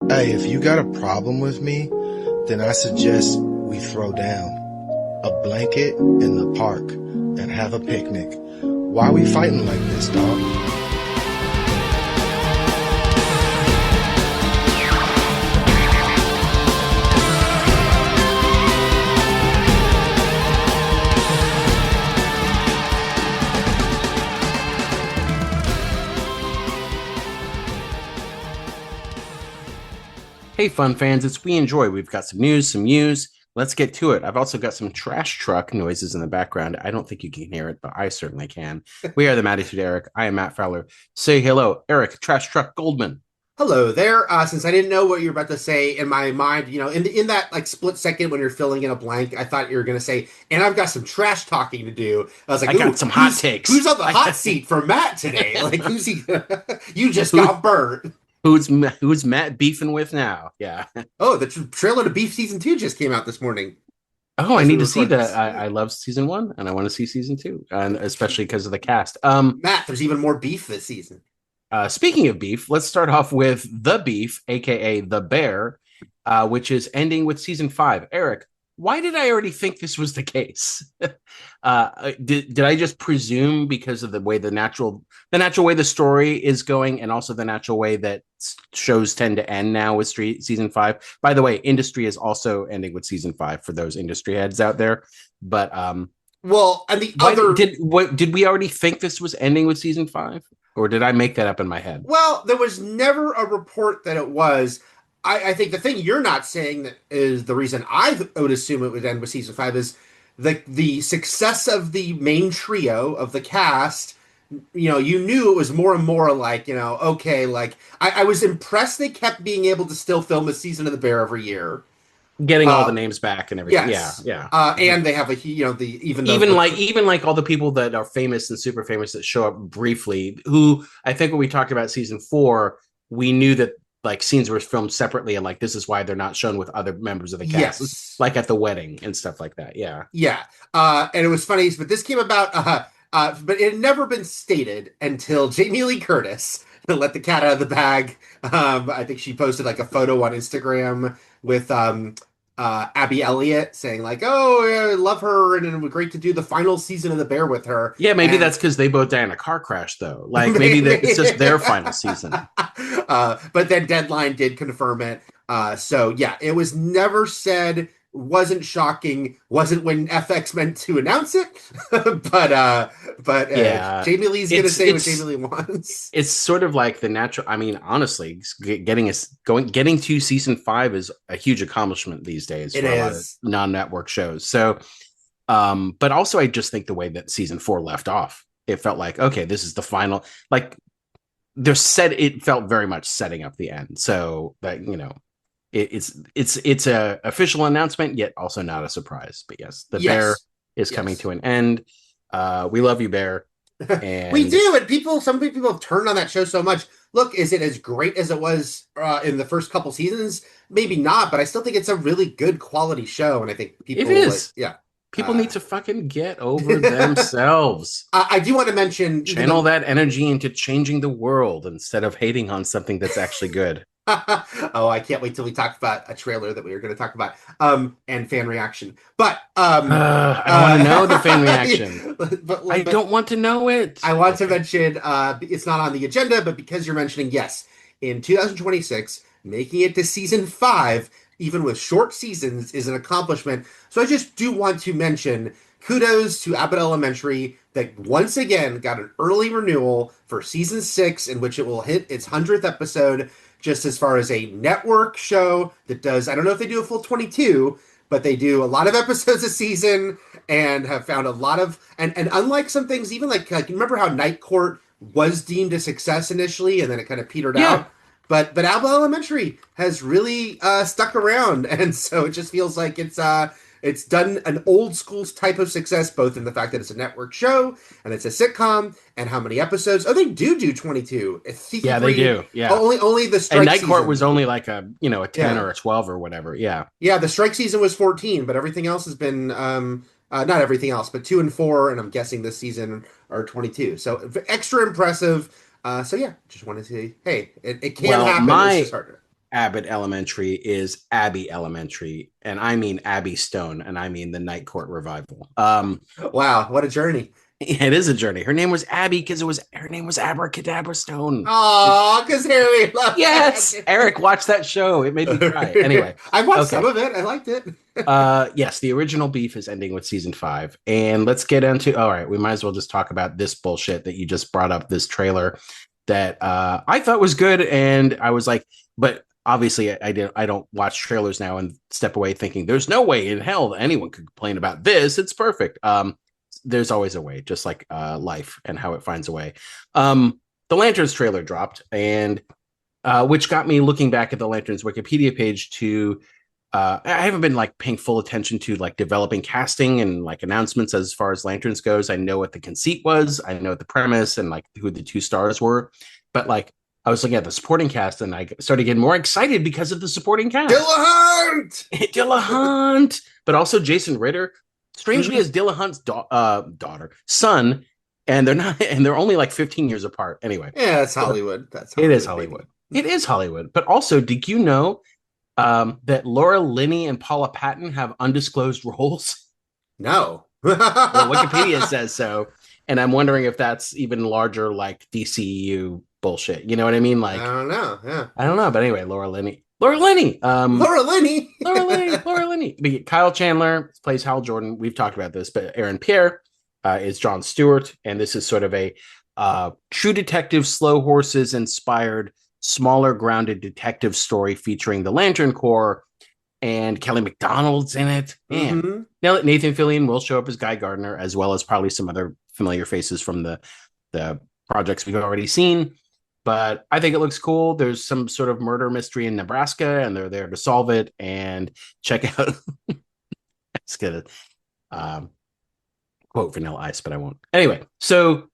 Hey, if you got a problem with me, then I suggest we throw down a blanket in the park and have a picnic. Why we fighting like this, dog? Hey, fun fans, it's We Enjoy. We've got some news, some news. Let's get to it. I've also got some trash truck noises in the background. I don't think you can hear it, but I certainly can. We are the Mattitude Eric. I am Matt Fowler. Say hello, Eric, Trash Truck Goldman. Hello there. Since I didn't know what you were about to say in my mind, in that like split second when you're filling in a blank, I thought you were gonna say, "And I've got some trash talking to do." I was like, I "Ooh, got some hot who's takes. on the hot seat for Matt today? Like, who's he? You just Who, got burnt." who's Matt beefing with now? Yeah. Oh, the trailer to Beef season 2 just came out this morning Oh, I as we need to see record that. this. I love season one, and I want to see season two, and especially because of the cast. Matt, there's even more beef this season. Speaking of beef, let's start off with the beef, aka the bear, which is ending with season five. Eric, why did I already think this was the case? Did I just presume because of the way the natural way the story is going, and also the natural way that shows tend to end now with season five? By the way, industry is also ending with season five for those industry heads out there. But Well, and the why other did we already think this was ending with season five, or did I make that up in my head? Well, there was never a report that it was. I think the thing you're not saying that is the reason I would assume it would end with season 5 is the success of the main trio of the cast. You knew it was more and more like, okay, like I was impressed they kept being able to still film a season of The Bear every year. Getting all the Uh, names back and everything. Yeah, yes. yeah. And they have the even though Even like all the people that are famous and super famous that show up briefly, who I think when we talked about season four, we knew that like scenes were filmed separately, and like this is why they're not shown with other members of the cast, yes. like at the wedding and stuff like that. Yeah. Yeah. And it was funny, but this came about, but it had never been stated until Jamie Lee Curtis let the cat out of the bag. I think she posted like a photo on Instagram with Abby Elliott saying like, "Oh, yeah, I love her, and it would be great to do the final season of The Bear with her." Yeah, maybe And that's because they both died in a car crash, though. Like maybe that it's just their final season. But then Deadline did confirm it. So yeah, it was never said, wasn't shocking, wasn't when FX meant to announce it. but Yeah, Jamie Lee's gonna it's say what Jamie it's Lee wants. it's sort of like the natural. I mean, honestly, getting to season five is a huge accomplishment these days It for a lot of is. non-network shows. So, but also I just think the way that season four left off, it felt like okay, this is the final. Like it felt very much setting up the end. So that it's a official announcement, yet also not a surprise. But yes, the bear Yes. is coming Yes. to an end. We love you, bear, We and do, and some people have turned on that show so much. Look, is it as great as it was in the first couple seasons? Maybe not, but I still think it's a really good quality show, and I think it people like, is. yeah. People Uh, need to fucking get over themselves. I do want to mention, even Channel though that energy into changing the world instead of hating on something that's actually good. oh, I can't wait till we talk about a trailer that we were going to talk about, and fan reaction. But I don't want to know the fan reaction. I but don't want to know it. I want to Okay. mention it's not on the agenda, but because you're mentioning, yes, in 2026, making it to season 5, even with short seasons, is an accomplishment. So I just do want to mention kudos to Abbott Elementary that once again got an early renewal for season 6, in which it will hit its 100th episode. Just as far as a network show that does, I don't know if they do a full 22, but they do a lot of episodes a season and have found a lot of and unlike some things, even like remember how Night Court was deemed a success initially and then it kind of petered Yeah. out. But Alba Elementary has really stuck around, and so it just feels like it's done an old school type of success, both in the fact that it's a network show and it's a sitcom, and how many episodes. Oh, they do 22. Season Yeah, they three, do. Yeah. only the And strike Night Court was season. only like a 10 Yeah, or a 12 or whatever. Yeah. yeah, the strike season was 14, but everything else has been not everything else, but 2 and 4, and I'm guessing this season are 22. So extra impressive. So yeah, just wanted to say, hey, it can Well, happen. It's just my harder. Abbott Elementary is Abbey Elementary, and I mean Abby Stone, and I mean the Night Court revival. Wow, what a journey. It is a journey. Her name was Abby because it was her name was Abracadabra Stone. Oh, because Harry loved Yes, that. Eric, watch that show. It made me cry. Anyway, I watched okay. some of it. I liked it. Yes, the original beef is ending with season 5. And let's get into all right, we might as well just talk about this bullshit that you just brought up, this trailer that I thought was good. And I was like, but obviously I don't watch trailers now and step away thinking there's no way in hell that anyone could complain about this. It's perfect. There's always a way, just like life and how it finds a way. The Lanterns trailer dropped, and which got me looking back at the Lanterns Wikipedia page to I haven't been like paying full attention to like developing casting and like announcements as far as Lanterns goes. I know what the conceit was, I know what the premise and like who the two stars were, but like I was looking at the supporting cast and I started getting more excited because of the supporting cast. Dillahunt! Dillahunt, but also Jason Ritter, strangely as Dillahunt's daughter, son, and they're not, and they're only like 15 years apart. Anyway, Yeah, that's Hollywood. That's it Hollywood, is Hollywood. It is Hollywood. But also, did you know that Laura Linney and Paula Patton have undisclosed roles? No. Well, Wikipedia says so, and I'm wondering if that's even larger, like DCU bullshit. You know what I mean? Like, I don't know. Yeah. I don't know, but anyway, Laura Linney, Laura Linney, Laura Linney. Laura Linney, Laura Linney. Kyle Chandler plays Hal Jordan. We've talked about this, but Aaron Pierre is Jon Stewart, and this is sort of a True Detective, Slow Horses inspired, smaller, grounded detective story featuring the Lantern Corps, and Kelly MacDonald's in it. Man, Nathan Fillion will show up as Guy Gardner, as well as probably some other familiar faces from the projects we've already seen. But I think it looks cool. There's some sort of murder mystery in Nebraska, and they're there to solve it. And check out. It's gonna quote Vanilla Ice, but I won't. Anyway, so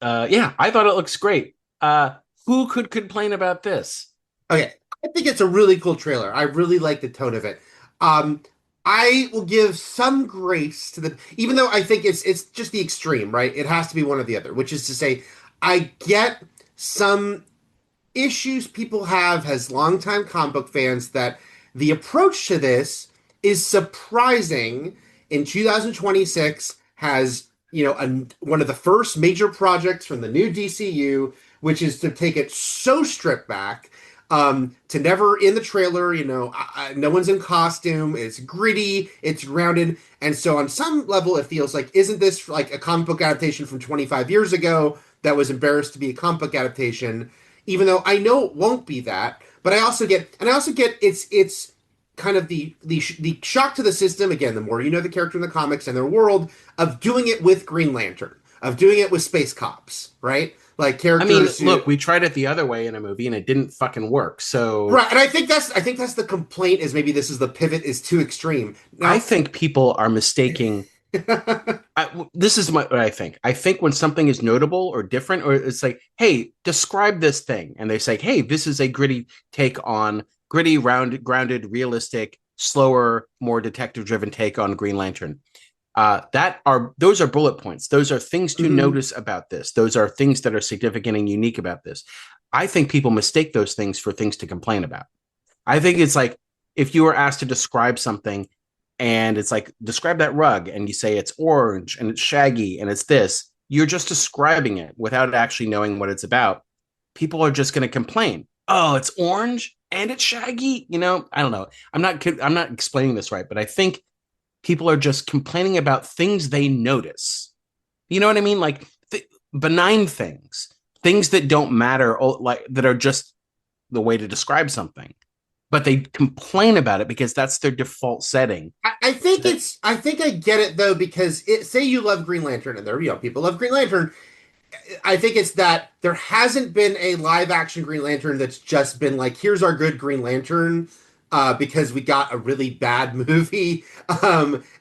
yeah, I thought it looks great. Who could complain about this? Okay, I think it's a really cool trailer. I really like the tone of it. Um, I will give some grace to the, even though I think it's just the extreme, right? It has to be one or the other, which is to say, I get some issues people have as longtime comic book fans that the approach to this is surprising in 2026 has, one of the first major projects from the new DCU, which is to take it so stripped back, to never in the trailer, no one's in costume. It's gritty, it's grounded. And so on some level, it feels like, isn't this like a comic book adaptation from 25 years ago that was embarrassed to be a comic book adaptation? Even though I know it won't be that, but I also get it's kind of the shock to the system. Again, the more you know the character in the comics and their world, of doing it with Green Lantern, of doing it with space cops, right? Like characters. I mean, look, we tried it the other way in a movie and it didn't fucking work. So right, and I think that's the complaint, is maybe this is the pivot is too extreme. Now, I think people are mistaking. This is what I think. I think when something is notable or different, or it's like, hey, describe this thing, and they say, hey, this is a gritty take on gritty, grounded, realistic, slower, more detective-driven take on Green Lantern. Those are bullet points. Those are things to notice about this. Those are things that are significant and unique about this. I think people mistake those things for things to complain about. I think it's like if you were asked to describe something and it's like, describe that rug, and you say it's orange and it's shaggy and it's this, you're just describing it without actually knowing what it's about. People are just going to complain. Oh, it's orange and it's shaggy. I don't know. I'm not explaining this right, but I think people are just complaining about things they notice. You know what I mean? Like benign things that don't matter, like that are just the way to describe something, but they complain about it because that's their default setting. I think I get it though, because say you love Green Lantern, and there, people love Green Lantern. I think it's that there hasn't been a live action Green Lantern that's just been like, here's our good Green Lantern, because we got a really bad movie.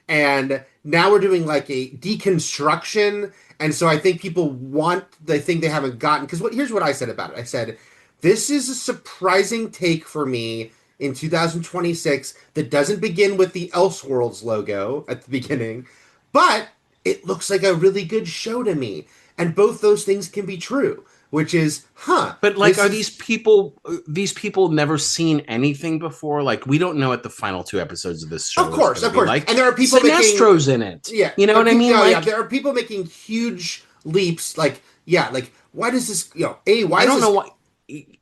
And now we're doing like a deconstruction. And so I think people want the thing they haven't gotten. Because here's what I said about it. I said, this is a surprising take for me in 2026 that doesn't begin with the Elseworlds logo at the beginning, but it looks like a really good show to me. And both those things can be true. which is, But like, are these people never seen anything before? Like, we don't know what the final 2 episodes of this show is going to be like. and there are people making, Sinestro's in it. yeah, You know what I mean? no, yeah, Like, there are people making huge leaps. Like, yeah, like why does this, why I is don't this? know why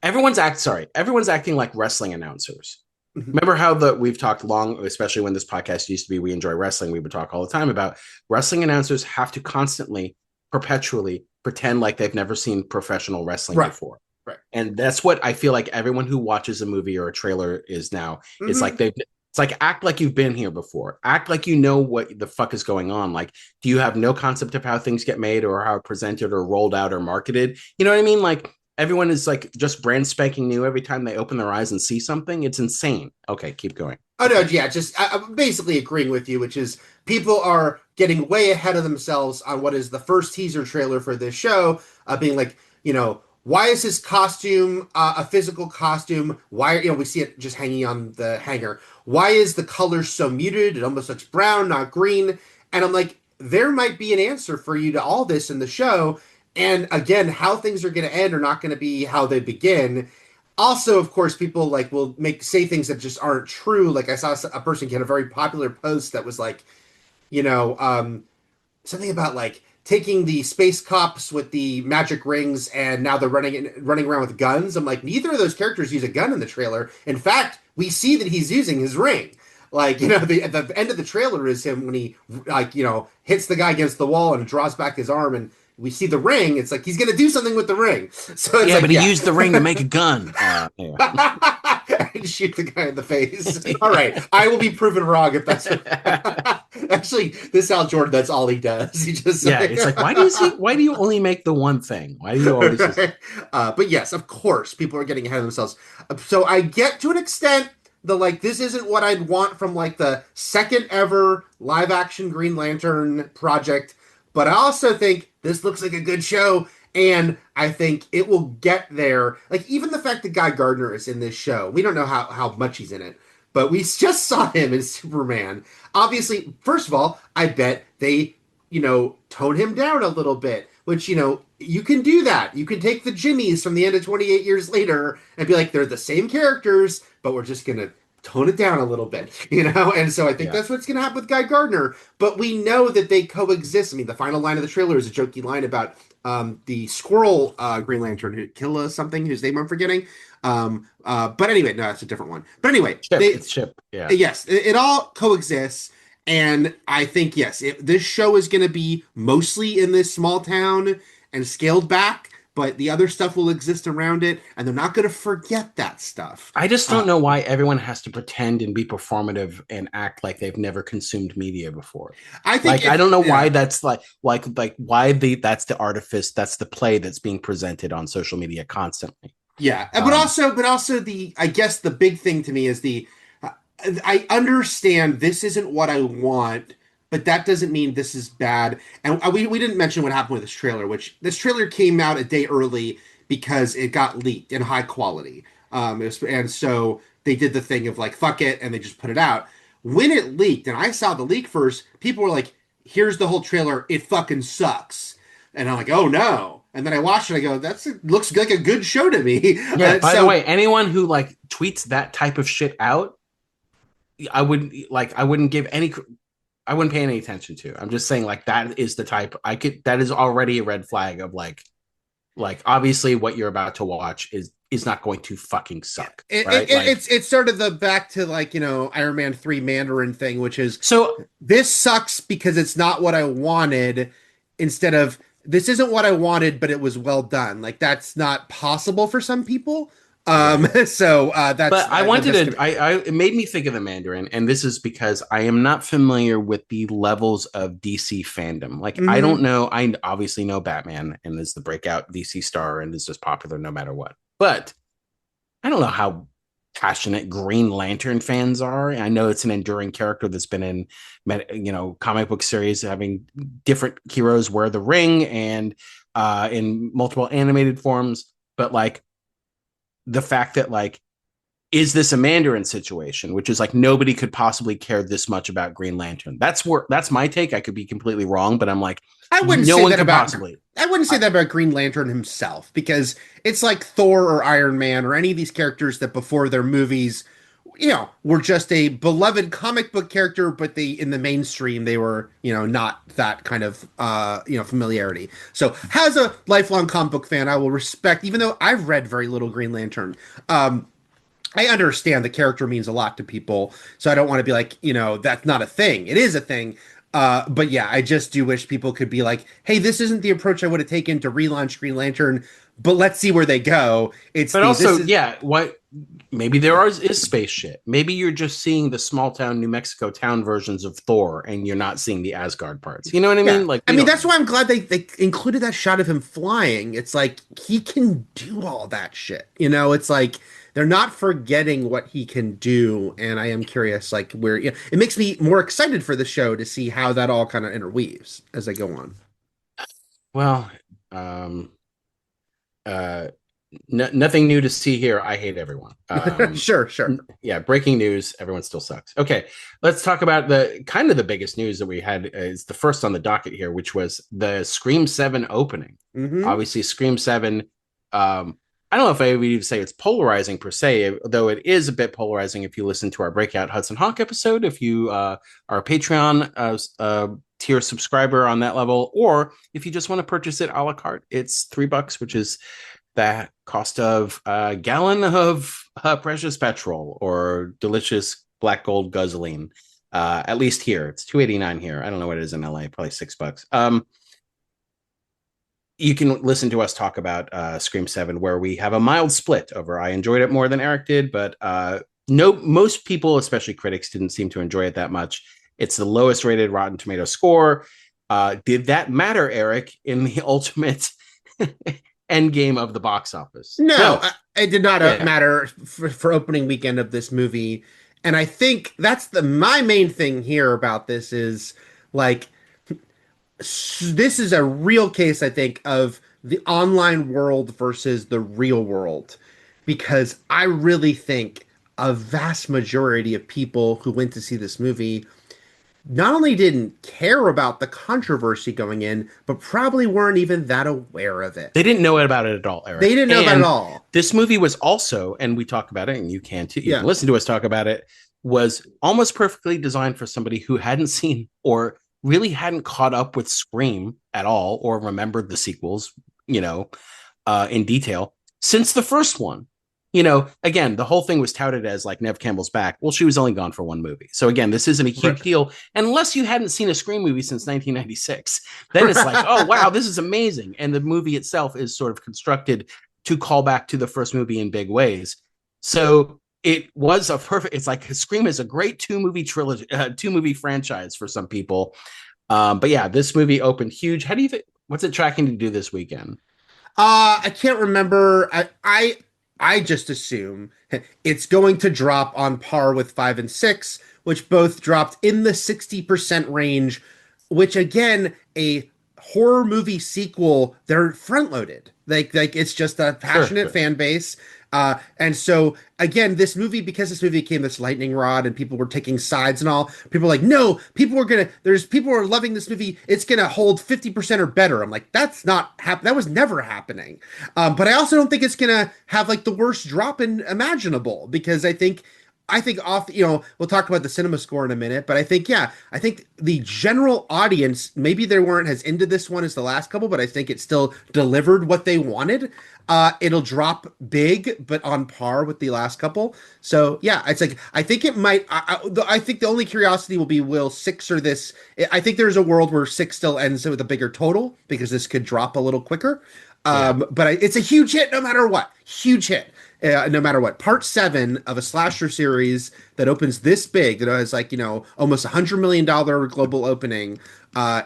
everyone's acting like wrestling announcers. Mhm. Remember how we've talked long, especially when this podcast used to be We Enjoy Wrestling, we would talk all the time about wrestling announcers have to constantly, perpetually pretend like they've never seen professional wrestling Right, before. right. And that's what I feel like everyone who watches a movie or a trailer is now. It's Hmm. like it's like act like you've been here before. Act like you know what the fuck is going on. Like, do you have no concept of how things get made or how presented or rolled out or marketed? You know what I mean? Like, everyone is like just brand spanking new every time they open their eyes and see something. It's insane. Okay, keep going. Oh no, yeah, just I'm basically agreeing with you, which is people are getting way ahead of themselves on what is the first teaser trailer for this show, being like, why is his costume a physical costume? Why, we see it just hanging on the hanger. Why is the color so muted? It almost looks brown, not green. And I'm like, there might be an answer for you to all this in the show. And again, how things are going to end are not going to be how they begin. Also, of course, people like will say things that just aren't true. Like I saw a person get a very popular post that was like, you know, something about like taking the space cops with the magic rings and now they're running around with guns. I'm like, neither of those characters use a gun in the trailer. In fact, we see that he's using his ring. Like, at the end of the trailer is him when he like, hits the guy against the wall and draws back his arm and we see the ring. It's like he's gonna do something with the ring. So it's Yeah, like, but he used the ring to make a gun. Anyway. And shoot the guy in the face. All right, I will be proven wrong if that's actually this Al Jordan. That's all he does. He just Yeah, it's like, why do you only make the one thing? Why do you always just... Right? But yes, of course, people are getting ahead of themselves. So I get to an extent the like this isn't what I'd want from like the second ever live action Green Lantern project, but I also think this looks like a good show. And I think it will get there. Like even the fact that Guy Gardner is in this show, we don't know how much he's in it, but we just saw him as Superman. Obviously, first of all, I bet they, tone him down a little bit, which, you can do that. You can take the Jimmies from the end of 28 years later and be like, they're the same characters, but we're just going to tone it down a little bit, And so I think that's what's going to happen with Guy Gardner. But we know that they coexist. I mean, the final line of the trailer is a jokey line about the squirrel Green Lantern, Killa something, whose name I'm forgetting. But anyway, no, that's a different one. But anyway, It's Chip. Yeah. Yes, it all coexists. And I think, yes, this show is going to be mostly in this small town and scaled back, but the other stuff will exist around it, and they're not going to forget that stuff. I just don't know why everyone has to pretend and be performative and act like they've never consumed media before. I think I don't know why that's why that's the artifice, that's the play that's being presented on social media constantly. Yeah, but also I guess the big thing to me is I understand this isn't what I want, but that doesn't mean this is bad. And we didn't mention what happened with this trailer, which this trailer came out a day early because it got leaked in high quality. And so they did the thing of like, fuck it, and they just put it out. When it leaked, and I saw the leak first, people were like, here's the whole trailer, it fucking sucks. And I'm like, oh no. And then I watched it, I go, looks like a good show to me. Yeah, by the way, anyone who like tweets that type of shit out, I wouldn't pay any attention to. I'm just saying, like, that is the type that is already a red flag of like obviously what you're about to watch is not going to fucking suck. Right? It's sort of the back to like, Iron Man 3 Mandarin thing, which is, so this sucks because it's not what I wanted, instead of this isn't what I wanted, but it was well done. Like that's not possible for some people. So that's. But I wanted to. It made me think of the Mandarin, and this is because I am not familiar with the levels of DC fandom. Like I don't know. I obviously know Batman and is the breakout DC star and is just popular no matter what. But I don't know how passionate Green Lantern fans are. I know it's an enduring character that's been in, comic book series having different heroes wear the ring and in multiple animated forms. But like, the fact that like is this a Mandarin situation, which is like nobody could possibly care this much about Green Lantern. That's my take. I could be completely wrong, but I'm like, I wouldn't no say one that could about possibly. I wouldn't say that about Green Lantern himself, because it's like Thor or Iron Man or any of these characters that before their movies, were just a beloved comic book character, but they in the mainstream they were, not that kind of familiarity. So as a lifelong comic book fan, I will respect, even though I've read very little Green Lantern. I understand the character means a lot to people, so I don't want to be like, that's not a thing. It is a thing. But yeah, I just do wish people could be like, hey, this isn't the approach I would have taken to relaunch Green Lantern, but let's see where they go. But also, This is yeah, what maybe is space shit. Maybe you're just seeing the small town New Mexico town versions of Thor, and you're not seeing the Asgard parts. You know what I yeah. mean? Like, I mean, that's why I'm glad they included that shot of him flying. It's like he can do all that shit. It's like they're not forgetting what he can do, and I am curious, like where it makes me more excited for the show to see how that all kind of interweaves as they go on. well, um, uh, nothing new to see here. I hate everyone. Sure. Yeah, breaking news. Everyone still sucks. Okay, let's talk about the biggest news that we had is the first on the docket here, which was the Scream 7 opening. Hmm. Obviously, Scream 7. I don't know if I would even say it's polarizing per se, though it is a bit polarizing if you listen to our Breakout Hudson Hawk episode, if you are a Patreon tier subscriber on that level, or if you just want to purchase it a la carte, it's $3, which is the cost of a gallon of precious petrol or delicious black gold guzzling. At least here, it's $2.89 here. I don't know what it is in LA, probably $6. You can listen to us talk about Scream 7, where we have a mild split over. I enjoyed it more than Eric did, but most people, especially critics, didn't seem to enjoy it that much. It's the lowest rated Rotten Tomato score. Did that matter, Eric, in the ultimate end game of the box office? No, it did not Yeah. matter for opening weekend of this movie, and I think that's my main thing here about this is like this is a real case, I think, of the online world versus the real world. Because I really think a vast majority of people who went to see this movie not only didn't care about the controversy going in, but probably weren't even that aware of it. They didn't know about it at all, Eric. They didn't know about it at all. This movie was also, and we talk about it, and you can too. You can Yeah. listen to us talk about it. Was almost perfectly designed for somebody who hadn't seen or really hadn't caught up with Scream at all, or remembered the sequels, in detail since the first one. Again, the whole thing was touted as like Nev Campbell's back. Well, she was only gone for one movie. So again, this isn't a huge Right. deal unless you hadn't seen a Scream movie since 1996. Then it's like, oh, wow, this is amazing. And the movie itself is sort of constructed to call back to the first movie in big ways. So it was it's like Scream is a great two-movie trilogy, two-movie franchise for some people. But yeah, this movie opened huge. How do you think, what's it tracking to do this weekend? I can't remember. I just assume it's going to drop on par with 5 and 6, which both dropped in the 60% range, which again, a horror movie sequel, they're front loaded. Like it's just a passionate Sure. fan base. And so again, because this movie became this lightning rod and people were taking sides and all, people were like, no, people are loving this movie. It's gonna hold 50% or better. I'm like, that's not that was never happening. But I also don't think it's gonna have like the worst drop in imaginable, because I think we'll talk about the cinema score in a minute, but I think the general audience, maybe they weren't as into this one as the last couple, but I think it still delivered what they wanted. It'll drop big, but on par with the last couple. So yeah, it's like, I think it might, I think the only curiosity will be, will 6 or this, I think there's a world where 6 still ends with a bigger total because this could drop a little quicker. But it's a huge hit no matter what. Huge hit. No matter what. Part 7 of a slasher series that opens this big, that has like, almost $100 million global opening,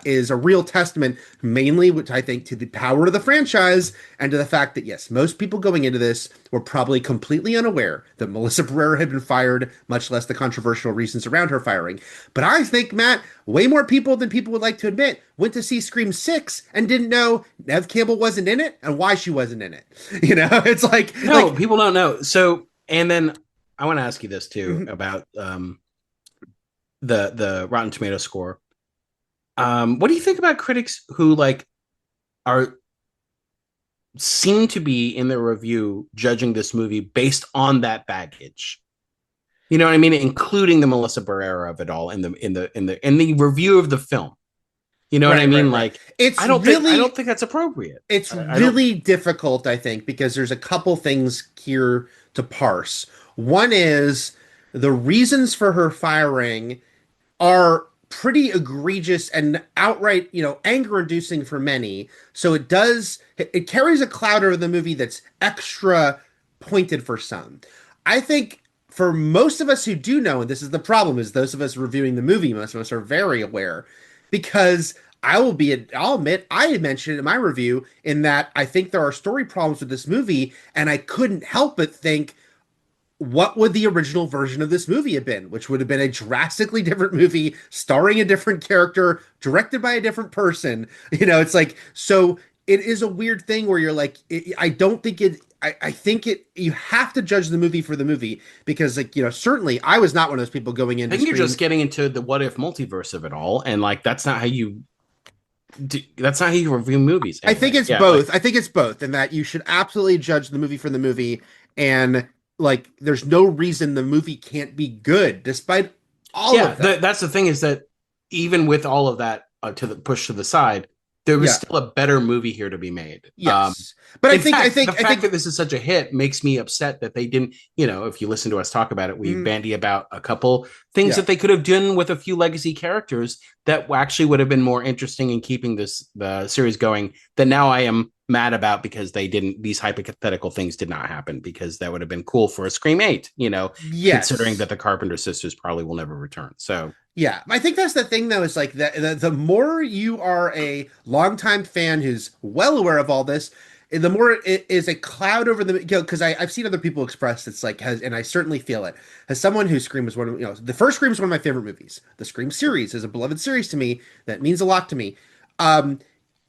is a real testament, mainly, which I think, to the power of the franchise and to the fact that, yes, most people going into this were probably completely unaware that Melissa Barrera had been fired, much less the controversial reasons around her firing. But I think, Matt, way more people than people would like to admit went to see Scream 6 and didn't know Nev Campbell wasn't in it and why she wasn't in it. It's like, No, people don't know. So, and then I want to ask you this too Mhm. about the Rotten Tomato score. What do you think about critics who like are seem to be in their review judging this movie based on that baggage? You know what I mean, including the Melissa Barrera of it all in the review of the film. You know what I Right, right, mean? right. Like, It's I really don't think that's appropriate. it's I don't. really difficult, I think, because there's a couple things here to parse. One is the reasons for her firing are pretty egregious and outright, anger inducing for many. So it carries a cloud over the movie that's extra pointed for some. I think for most of us who do know, and this is the problem, is those of us reviewing the movie, most of us are very aware because I'll admit, I mentioned it in my review in that I think there are story problems with this movie, and I couldn't help but think, what would the original version of this movie have been? Which would have been a drastically different movie, starring a different character, directed by a different person. It's like, so it is a weird thing where you're like, I don't think it, I think you have to judge the movie for the movie because, like, certainly I was not one of those people going I into think you're just Scream. getting into the what if multiverse of it all, and like that's not how you review movies I think anyway. it's Yeah, like both. I think it's both, and that you should absolutely judge the movie for the movie. And like, there's no reason the movie can't be good despite all yeah, of that. that's the thing is that even with all of that to the push to the side, there was Yeah. still a better movie here to be made. Yes. But I In think I fact, the think I fact think that this is such a hit makes me upset that they didn't, if you listen to us talk about it, we mm, bandy about a couple things yeah. that they could have done with a few legacy characters that actually would have been more interesting in keeping the series going than now I am mad about because these hypothetical things did not happen because that would have been cool for a Scream 8, considering Yes. that the Carpenter sisters probably will never return. So, Yeah, I think that's the thing though, is like the more you are a longtime fan who's well aware of all this, the more it is a cloud over the, because I've seen other people express it's like has, and I certainly feel it as someone who Scream is one of, the first Scream is one of my favorite movies. The Scream series is a beloved series to me that means a lot to me. Um,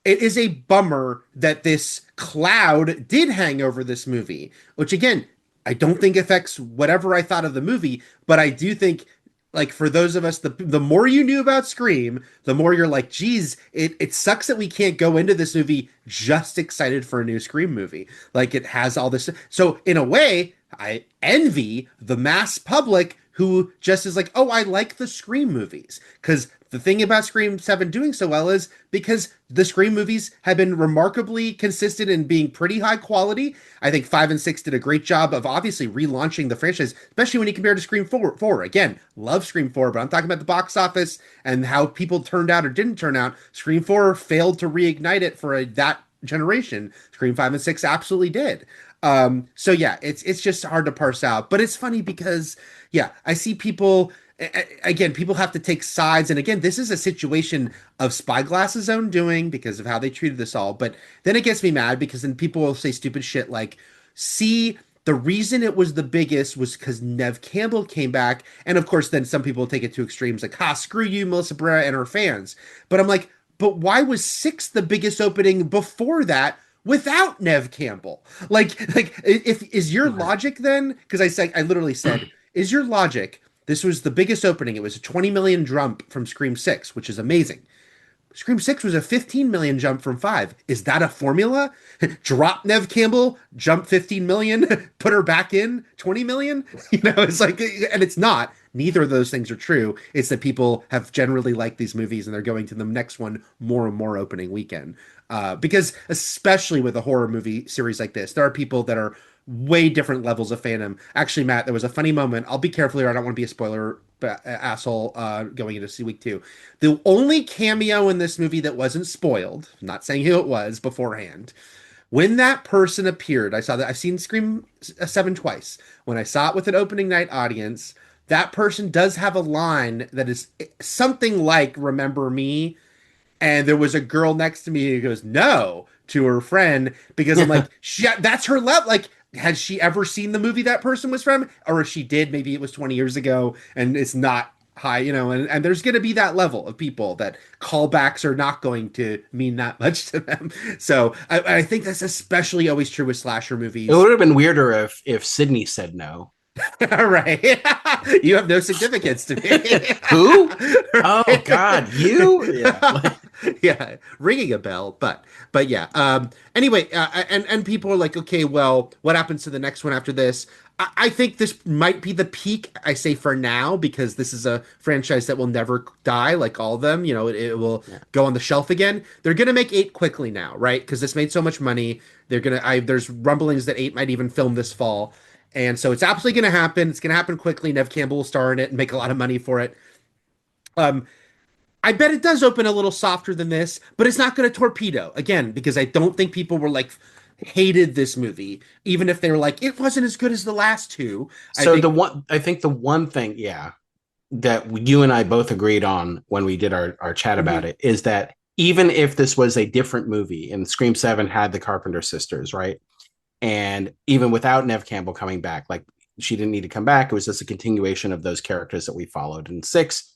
it is a bummer that this cloud did hang over this movie, which again, I don't think affects whatever I thought of the movie, but I do think, like, for those of us, the more you knew about Scream, the more you're like, geez, it sucks that we can't go into this movie just excited for a new Scream movie. Like, it has all this. So in a way, I envy the mass public who just is like, oh, I like the Scream movies. Because the thing about Scream 7 doing so well is because the Scream movies have been remarkably consistent in being pretty high quality. I think 5 and 6 did a great job of obviously relaunching the franchise, especially when you compare to Scream 4. Again, love Scream 4, but I'm talking about the box office and how people turned out or didn't turn out. Scream 4 failed to reignite it for that generation. Scream 5 and 6 absolutely did. So yeah, it's just hard to parse out. But it's funny because yeah, I see people, again, people have to take sides. And again, this is a situation of Spyglass's own doing because of how they treated this all. But then it gets me mad because then people will say stupid shit like, see, the reason it was the biggest was because Nev Campbell came back. And of course, then some people take it to extremes like, ha, screw you, Melissa Barrera and her fans. But I'm like, but why was 6 the biggest opening before that without Nev Campbell? Like if is your logic then? Because I literally said, is your logic, this was the biggest opening. It was a 20 million jump from Scream 6, which is amazing. Scream 6 was a 15 million jump from 5. Is that a formula? Drop Nev Campbell, jump 15 million, put her back in 20 million? It's like, and it's not. Neither of those things are true. It's that people have generally liked these movies and they're going to the next one more and more opening weekend. Because especially with a horror movie series like this, there are people that are way different levels of fandom. Actually, Matt, there was a funny moment. I'll be careful here. I don't want to be a spoiler asshole going into week 2. The only cameo in this movie that wasn't spoiled, I'm not saying who it was beforehand, when that person appeared, I saw that. I've seen Scream 7 twice. When I saw it with an opening night audience, that person does have a line that is something like "Remember me," and there was a girl next to me who goes "No" to her friend because I'm like, that's her level. Like, has she ever seen the movie that person was from? Or if she did, maybe it was 20 years ago and it's not high, and there's going to be that level of people that callbacks are not going to mean that much to them. So I think that's especially always true with slasher it movies. would have been weirder if Sydney said no. Right. You have no significance to me. Who? Oh God, you? Yeah. Yeah, ringing a bell, but yeah. Anyway, and people are like, okay, well, what happens to the next one after this? I think this might be the peak. I say for now because this is a franchise that will never die, like all of them. You know, it will Yeah. go on the shelf again. They're gonna make eight quickly now, right? Because this made so much money. They're gonna. There's rumblings that eight might even film this fall. And so it's absolutely going to happen. It's going to happen quickly. Nev Campbell will star in it and make a lot of money for it. Um, I bet it does open a little softer than this, but it's not going to torpedo again because I don't think people were like hated this movie, even if they were like it wasn't as good as the last two. I So think I think the one thing, yeah, that you and I both agreed on when we did our chat about mhm, it is that even if this was a different movie and Scream 7 had the Carpenter sisters, right? And even without Nev Campbell coming back, like she didn't need to come back. It was just a continuation of those characters that we followed in 6.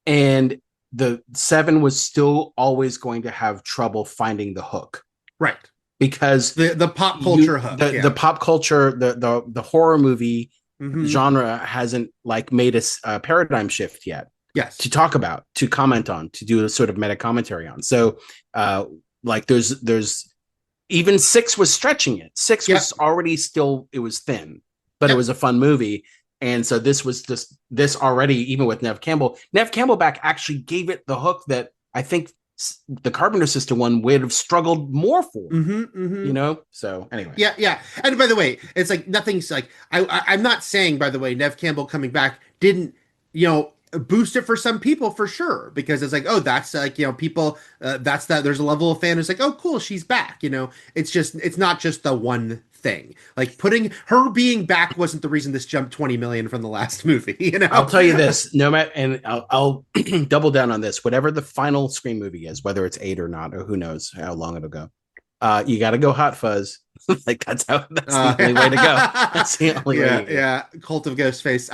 And the 7 was still always going to have trouble finding the hook right. because The pop culture hook, the yeah. pop culture, the horror movie Hmm. genre hasn't like made a paradigm shift yet to Yes. talk about, to comment on, to do a sort of meta commentary on. So uh like there's even 6 was stretching it. 6 Yep. was already still, it was thin, but it Yep. was a fun movie. And so this was just this already, even with Nev Campbell. Nev Campbell back actually gave it the hook that I think the Carpenter Sister one would have struggled more for, Hmm. Hmm. So anyway. Yeah, yeah. And by the way, it's like nothing's like I'm not saying, by the way, Nev Campbell coming back didn't, boost it for some people for sure because it's like, oh, that's like, people that's that there's a level of fan who's like, oh, cool, she's back. It's not just the one thing. Like putting her being back wasn't the reason this jumped 20 million from the last movie, I'll tell you this, no matter, and I'll double down on this. Whatever the final Scream movie is, whether it's 8 or not, or who knows how long it'll go, you got to go Hot Fuzz. Like that's the only way to go. That's the only way. Yeah, yeah. Cult of Ghostface.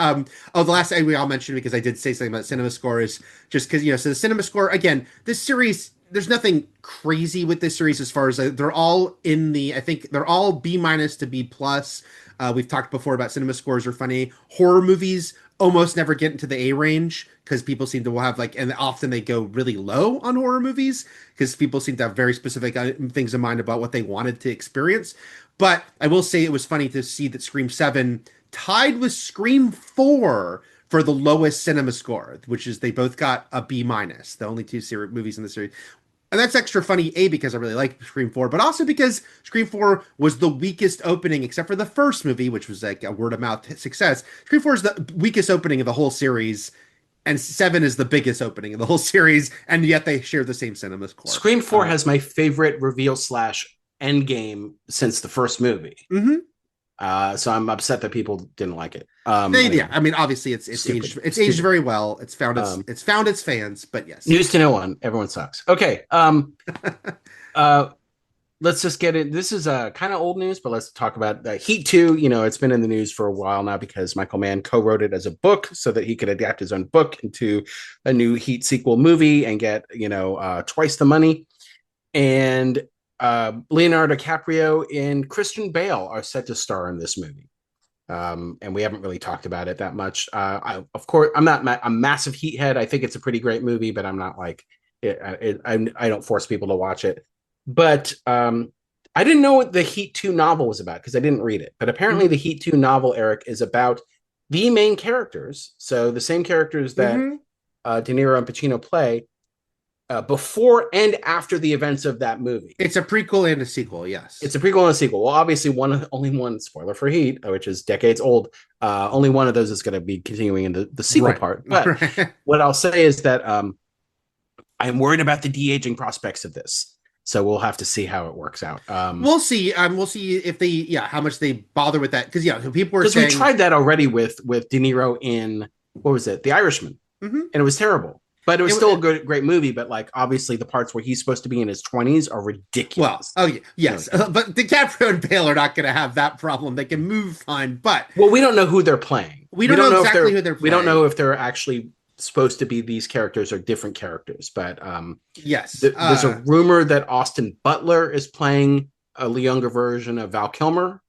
Oh, the last thing we all mentioned because I did say something about cinema score is just because so the cinema score again. This series, there's nothing crazy with this series as far as they're all in the. I think they're all B minus to B plus. We've talked before about cinema scores are funny. Horror movies almost never get into the A range because people seem to have and often they go really low on horror movies because people seem to have very specific things in mind about what they wanted to experience. But I will say it was funny to see that Scream 7 tied with Scream 4 for the lowest cinema score, which is they both got a B minus, the only two movies in the series. And that's extra funny, A, because I really like Scream 4, but also because Scream 4 was the weakest opening, except for the first movie, which was like a word of mouth success. Scream 4 is the weakest opening of the whole series, and 7 is the biggest opening of the whole series, and yet they share the same cinema score. Scream 4 has my favorite reveal slash end game since the first movie. Mm-hmm. So I'm upset that people didn't like it. Yeah, anyway. I mean, obviously it's aged very well. It's found its fans, but yes. News to no one. Everyone sucks. Okay. Let's just get it. This is kind of old news, but let's talk about Heat 2. It's been in the news for a while now because Michael Mann co-wrote it as a book so that he could adapt his own book into a new Heat sequel movie and get, twice the money. And Leonardo DiCaprio and Christian Bale are set to star in this movie. And we haven't really talked about it that much. Of course, I'm not a massive Heat head. I think it's a pretty great movie, but I'm not like I don't force people to watch it. But I didn't know what the Heat 2 novel was about because I didn't read it. But apparently, Mm-hmm. the Heat 2 novel, Eric, is about the main characters. So the same characters that Mm-hmm. De Niro and Pacino play before and after the events of that movie. It's a prequel and a sequel, yes. It's a prequel and a sequel. Well, obviously, only one spoiler for Heat, which is decades old. Only one of those is going to be continuing in the sequel Right. part. But what I'll say is that I'm worried about the de-aging prospects of this. So we'll have to see how it works out. We'll see. We'll see if how much they bother with that. Because people were saying we tried that already with De Niro in what was it, The Irishman, mm-hmm. and it was terrible. But it was still a great movie. But obviously, the parts where he's supposed to be in his 20s are ridiculous. Well, yes, but DiCaprio and Bale are not going to have that problem. They can move fine, but we don't know who they're playing. We don't know exactly who they're playing. We don't know if they're actually supposed to be these characters or different characters. But yes, there's a rumor that Austin Butler is playing a younger version of Val Kilmer,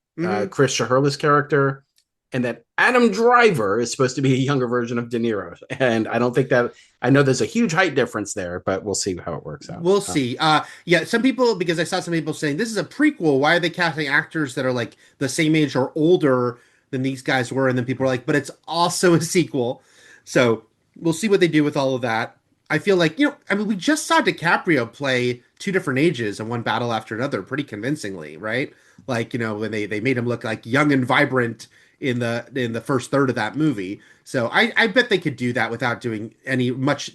Chris Shaherla's character. and that Adam Driver is supposed to be a younger version of De Niro. And I don't think that I know there's a huge height difference there, but we'll see how it works out. We'll see. Yeah, some people, because I saw some people saying this is a prequel. Why are they casting actors that are like the same age or older than these guys were? And then people are like, but it's also a sequel. So we'll see what they do with all of that. I feel like, I mean, we just saw DiCaprio play two different ages in one battle after another pretty convincingly, right? Like, when they made him look like young and vibrant in the first third of that movie. So I bet they could do that without doing any much.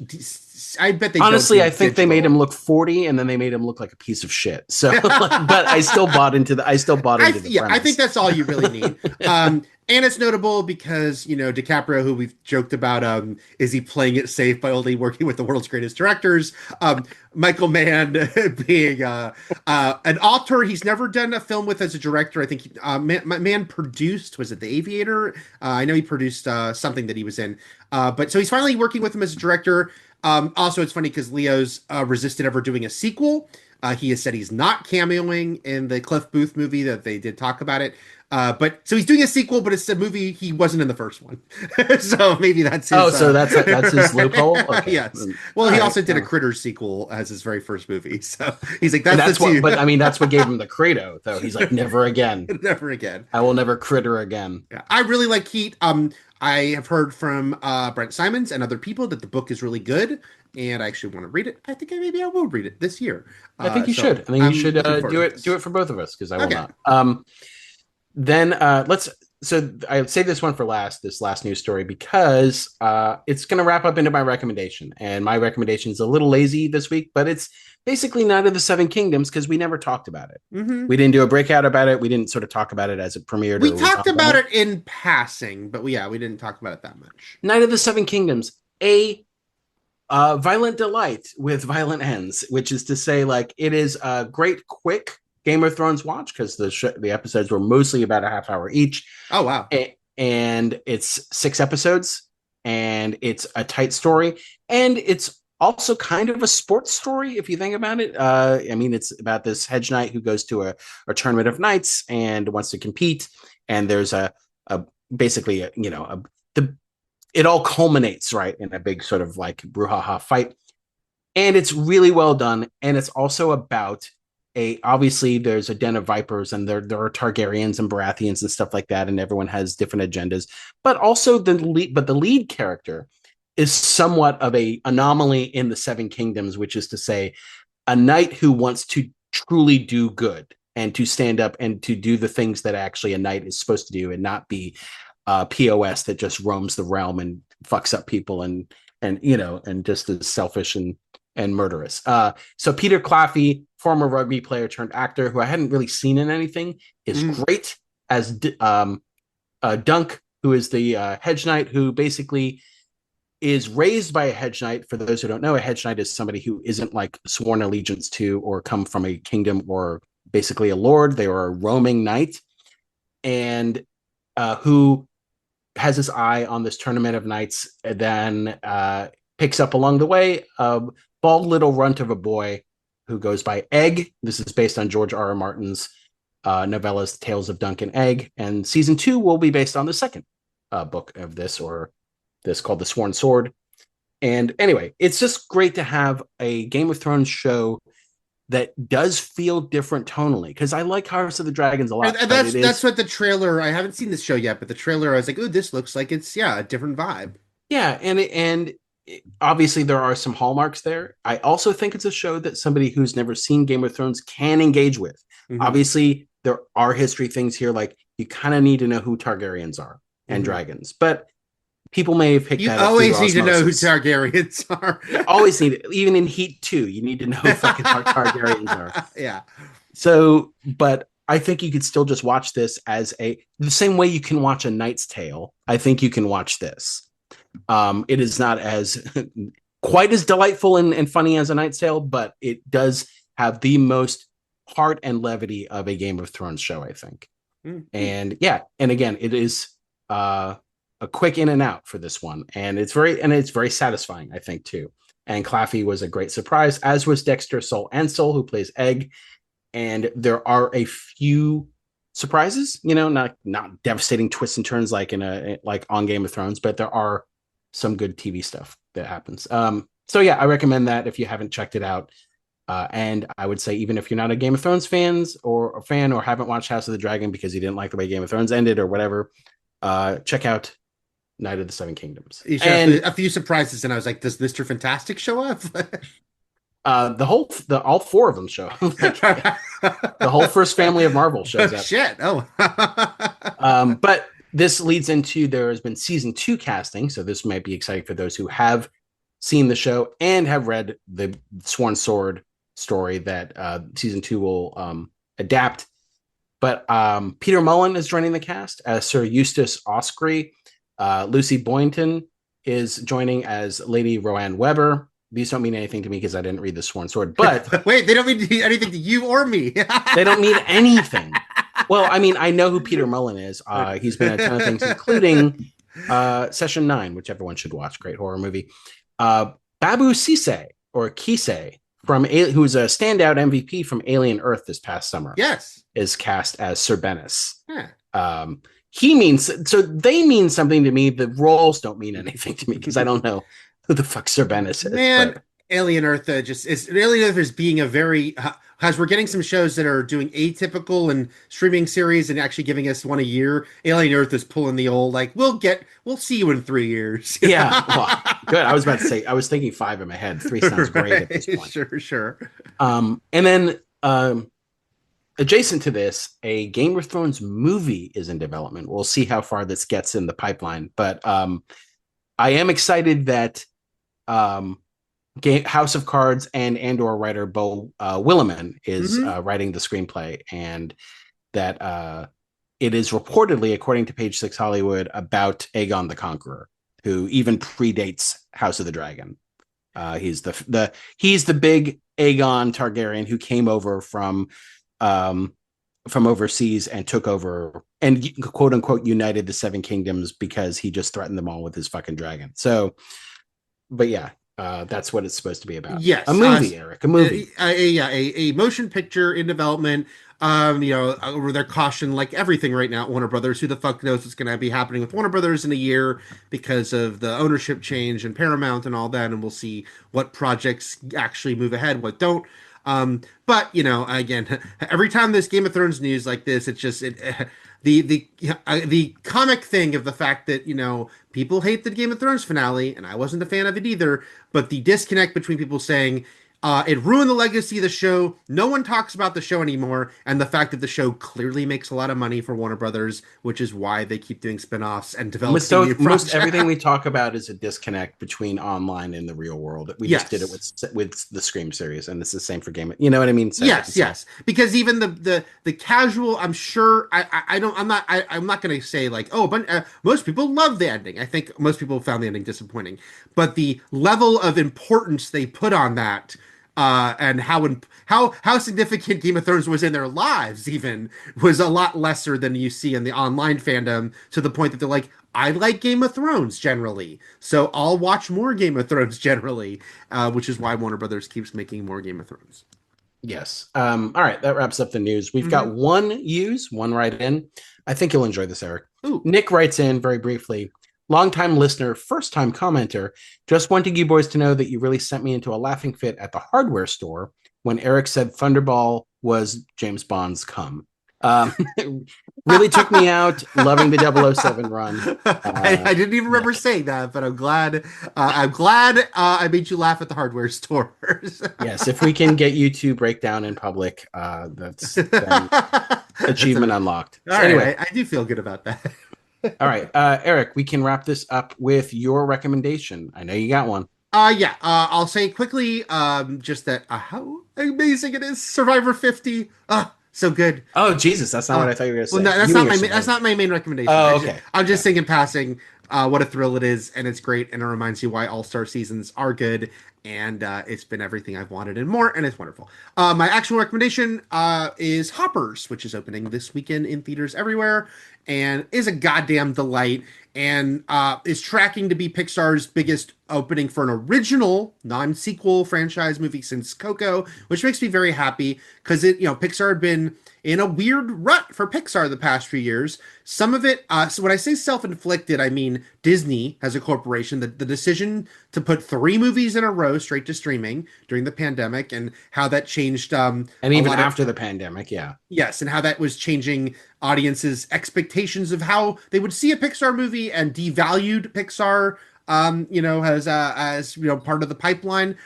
I bet they honestly, don't I think they made him look 40, and then they made him look like a piece of shit. So, but I still bought into the. Yeah, premise. I think that's all you really need. And it's notable because DiCaprio, who we've joked about, is he playing it safe by only working with the world's greatest directors? Michael Mann being an author he's never done a film with as a director. I think Mann produced, was it The Aviator? I know he produced something that he was in. But so he's finally working with him as a director. Also, it's funny because Leo's resisted ever doing a sequel. He has said he's not cameoing in the Cliff Booth movie that they did talk about it. But so he's doing a sequel, but it's a movie he wasn't in the first one. So maybe that's his. Oh, so that's his loophole. Okay. Yes. Well, he also did a Critters sequel as his very first movie. So he's like, that's what. But I mean, that's what gave him the credo, though. He's like, never again. Never again. I will never critter again. Yeah, I really like Heat. I have heard from Brent Simons and other people that the book is really good, and I actually want to read it. I think maybe I will read it this year. I think you should. I think you should do it for both of us because I will not. Then let's. So I say this one for last. This last news story because it's going to wrap up into my recommendation, and my recommendation is a little lazy this week, but it's basically Night of the Seven Kingdoms because we never talked about it. Mm-hmm. We didn't do a breakout about it. We didn't sort of talk about it as it premiered. We talked about it in passing, but we didn't talk about it that much. Night of the Seven Kingdoms, a violent delight with violent ends, which is to say, like, it is a great, quick Game of Thrones watch because the episodes were mostly about a half hour each. Oh, wow. And it's 6 episodes, and it's a tight story, and it's also kind of a sports story if you think about it. I mean, it's about this hedge knight who goes to a tournament of knights and wants to compete, and there's it all culminates right in a big sort of like brouhaha fight, and it's really well done. And it's also about obviously there's a den of vipers, and there are Targaryens and Baratheons and stuff like that, and everyone has different agendas. But also the lead character is somewhat of a anomaly in the Seven Kingdoms, which is to say, a knight who wants to truly do good and to stand up and to do the things that actually a knight is supposed to do, and not be POS that just roams the realm and fucks up people and just is selfish and murderous. So Peter Claffey, former rugby player turned actor, who I hadn't really seen in anything, is great as Dunk, who is the hedge knight who basically is raised by a hedge knight. For those who don't know, a hedge knight is somebody who isn't like sworn allegiance to or come from a kingdom or basically a lord. They are a roaming knight, and who has his eye on this tournament of knights, and then picks up along the way a bald little runt of a boy who goes by Egg. This is based on George R. R. Martin's novellas, Tales of Dunk and Egg. And season 2 will be based on the second book of this, or this called The Sworn Sword. And anyway, it's just great to have a Game of Thrones show that does feel different tonally, because I like House of the Dragons a lot. And that's what the trailer, I haven't seen this show yet, but the trailer, I was like, ooh, this looks like it's a different vibe. Yeah, and obviously there are some hallmarks there. I also think it's a show that somebody who's never seen Game of Thrones can engage with. Mm-hmm. Obviously there are history things here, like you kind of need to know who Targaryens are and dragons, but people may have picked that up. You always need to know who Targaryens are. You always need it. Even in Heat 2, you need to know who fucking Targaryens are. Yeah. So, but I think you could still just watch this as the same way you can watch A Knight's Tale. I think you can watch this. It is not as quite as delightful and funny as A Knight's Tale, but it does have the most heart and levity of a Game of Thrones show, I think. Mm-hmm. And again, it is a quick in and out for this one, and it's very satisfying, I think, too. And Claffey was a great surprise, as was Dexter Sol Ansel, who plays Egg. And there are a few surprises, you know, not devastating twists and turns like like on Game of Thrones, but there are some good TV stuff that happens. So yeah, I recommend that if you haven't checked it out. And I would say, even if you're not a Game of Thrones fan or haven't watched House of the Dragon because you didn't like the way Game of Thrones ended or whatever, check out Night of the Seven Kingdoms. You showed And a few surprises, and I was like, "Does Mr. Fantastic show up?" all four of them show up. Like, the whole first family of Marvel shows Oh, up. shit! Oh, But this leads into, there has been season 2 casting, so this might be exciting for those who have seen the show and have read the Sworn Sword story that season 2 will adapt. But Peter Mullen is joining the cast as Sir Eustace Osprey. Lucy Boynton is joining as Lady Roanne Weber. These don't mean anything to me because I didn't read the Sworn Sword, but wait, they don't mean anything to you or me. they don't mean anything. Well, I mean, I know who Peter Mullen is. He's been in a ton of things, including Session 9, which everyone should watch. Great horror movie. Babu Sise, or Kisei, who's a standout MVP from Alien Earth this past summer. Yes. Is cast as Sir Bennis. Yeah. He means, so they mean something to me. The roles don't mean anything to me because I don't know who the fuck Sir Bennis is. Man, but Alien Earth Alien Earth is being a very, as we're getting some shows that are doing atypical and streaming series and actually giving us one a year. Alien Earth is pulling the old, like, we'll see you in 3 years. Yeah, well, good. I was about to say, I was thinking 5 in my head. 3 sounds great at this point. Sure. And then adjacent to this, a Game of Thrones movie is in development. We'll see how far this gets in the pipeline, but I am excited that House of Cards and Andor writer Bo Willimon is writing the screenplay, and that it is reportedly, according to Page Six Hollywood, about Aegon the Conqueror, who even predates House of the Dragon. He's the big Aegon Targaryen who came over from overseas and took over and quote unquote united the Seven Kingdoms because he just threatened them all with his fucking dragon. So, but yeah, that's what it's supposed to be about. Yes, a movie, Eric, a movie. A motion picture in development. Where they're cautioned, like everything right now at Warner Brothers. Who the fuck knows what's going to be happening with Warner Brothers in a year because of the ownership change and Paramount and all that, and we'll see what projects actually move ahead, what don't. But again, every time there's Game of Thrones news like this, it's just the comic thing of the fact that people hate the Game of Thrones finale, and I wasn't a fan of it either. But the disconnect between people saying it ruined the legacy of the show, no one talks about the show anymore, and the fact that the show clearly makes a lot of money for Warner Brothers, which is why they keep doing spinoffs and developing new projects. Most everything we talk about is a disconnect between online and the real world. We just did it with the Scream series, and it's the same for Game. You know what I mean? So, yes. Because even the casual, I'm sure, I'm not going to say like, but most people love the ending. I think most people found the ending disappointing, but the level of importance they put on that. And how significant Game of Thrones was in their lives even was a lot lesser than you see in the online fandom, to the point that they're like, I like Game of Thrones generally, so I'll watch more Game of Thrones generally, which is why Warner Brothers keeps making more Game of Thrones. Yes. All right, that wraps up the news. We've got one write in. I think you'll enjoy this, Eric. Ooh. Nick writes in very briefly. Longtime listener, first-time commenter, just wanted you boys to know that you really sent me into a laughing fit at the hardware store when Eric said Thunderball was James Bond's cum. Really took me out. Loving the 007 run. I didn't even remember saying that, but I'm glad. I made you laugh at the hardware stores. Yes, if we can get you to break down in public, that's achievement unlocked. So anyway, I do feel good about that. All right, Eric, we can wrap this up with your recommendation. I know you got one. I'll say quickly, just that how amazing it is. Survivor 50. So good. Oh, Jesus, that's not what I thought you were going to say. Well, no, that's not my main recommendation. Oh, okay. I'm just saying in passing, what a thrill it is, and it's great, and it reminds you why All-Star seasons are good, and it's been everything I've wanted and more, and it's wonderful. My actual recommendation is Hoppers, which is opening this weekend in theaters everywhere, and is a goddamn delight. and is tracking to be Pixar's biggest opening for an original non-sequel franchise movie since Coco, which makes me very happy because Pixar had been in a weird rut for Pixar the past few years. Some of it, so when I say self-inflicted, I mean Disney as a corporation, the decision to put 3 movies in a row straight to streaming during the pandemic, and how that changed And even after the pandemic, yeah. yes, and how that was changing audiences' expectations of how they would see a Pixar movie, and devalued Pixar, as part of the pipeline.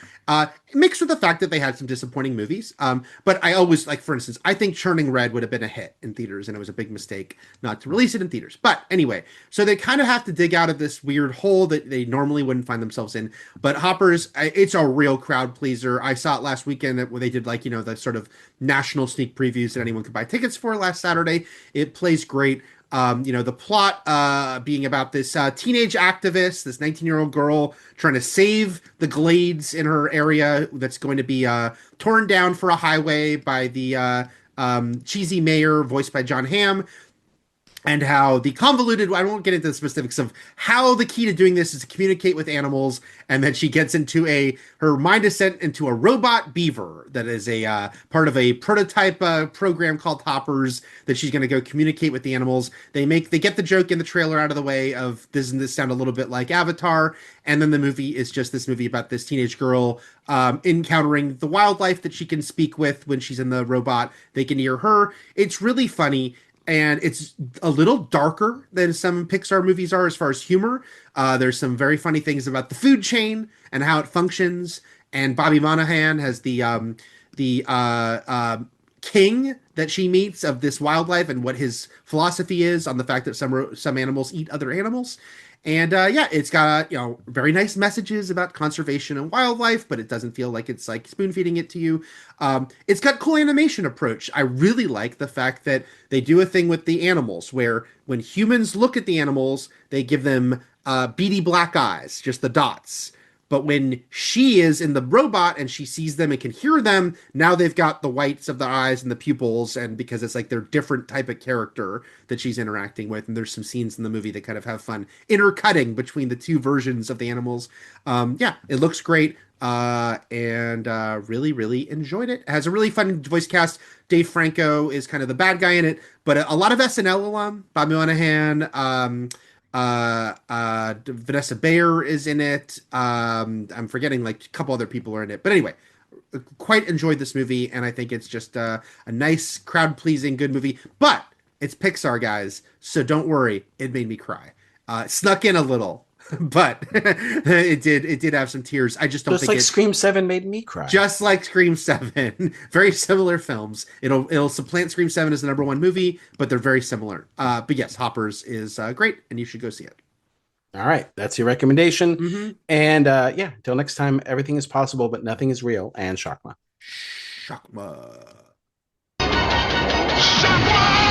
Mixed with the fact that they had some disappointing movies. But I always, like, for instance, I think Churning Red would have been a hit in theaters, and it was a big mistake not to release it in theaters. But anyway, so they kind of have to dig out of this weird hole that they normally wouldn't find themselves in. But Hoppers, it's a real crowd pleaser. I saw it last weekend where they did, like, the sort of national sneak previews that anyone could buy tickets for last Saturday. It plays great. The plot being about this teenage activist, this 19-year-old girl trying to save the glades in her area that's going to be torn down for a highway by the cheesy mayor voiced by John Hamm. And how the convoluted, I won't get into the specifics of how the key to doing this is to communicate with animals. And then she gets into her mind is sent into a robot beaver that is a part of a prototype program called Hoppers, that she's going to go communicate with the animals. They get the joke in the trailer out of the way of, doesn't this sound a little bit like Avatar? And then the movie is just this movie about this teenage girl encountering the wildlife that she can speak with when she's in the robot. They can hear her. It's really funny. And it's a little darker than some Pixar movies are as far as humor. There's some very funny things about the food chain and how it functions. And Bobby Monahan has the king that she meets of this wildlife, and what his philosophy is on the fact that some animals eat other animals. And it's got very nice messages about conservation and wildlife, but it doesn't feel like it's like spoon feeding it to you. It's got cool animation approach. I really like the fact that they do a thing with the animals where when humans look at the animals, they give them beady black eyes, just the dots. But when she is in the robot and she sees them and can hear them, now they've got the whites of the eyes and the pupils, and because it's like they're different type of character that she's interacting with. And there's some scenes in the movie that kind of have fun intercutting between the two versions of the animals. It looks great. And really, really enjoyed it. It has a really fun voice cast. Dave Franco is kind of the bad guy in it, but a lot of SNL alum. Bobby Monahan, Vanessa Bayer is in it. I'm forgetting, like, a couple other people are in it, but anyway, quite enjoyed this movie, and I think it's just a nice, crowd-pleasing, good movie. But it's Pixar, guys, so don't worry. It made me cry. It snuck in a little, but it did have some tears. I just don't think Scream 7 made me cry. Just like Scream 7. Very similar films. It'll supplant Scream 7 as the #1 movie, but they're very similar. But yes, Hoppers is great, and you should go see it. All right, that's your recommendation. Mm-hmm. And until next time, everything is possible, but nothing is real. And Shakma. Shakma. Shakma!